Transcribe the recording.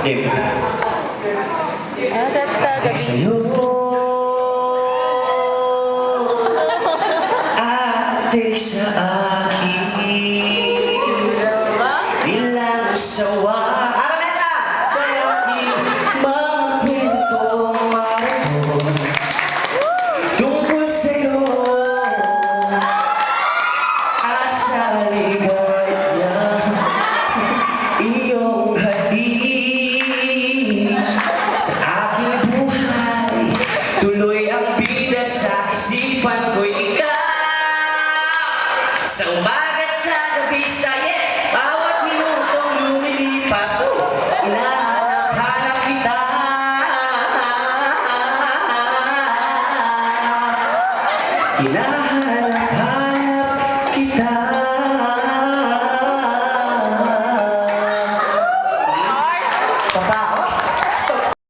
Game. That's gabi. Sa'yo, adik sa akin, ilang sawa. Araneta! Sa akin, mga kwentong mayroon tungkol sa'yo at sa ligaya iyong hatid sa aking buhay. Tuloy ang bida sa isipan ko'y ikaw. Sa umaga, sa gabi, sa bawat minutong lumilipas, hinahanap-hanap kita. Hinahanap-hanap kita. Papa, oh.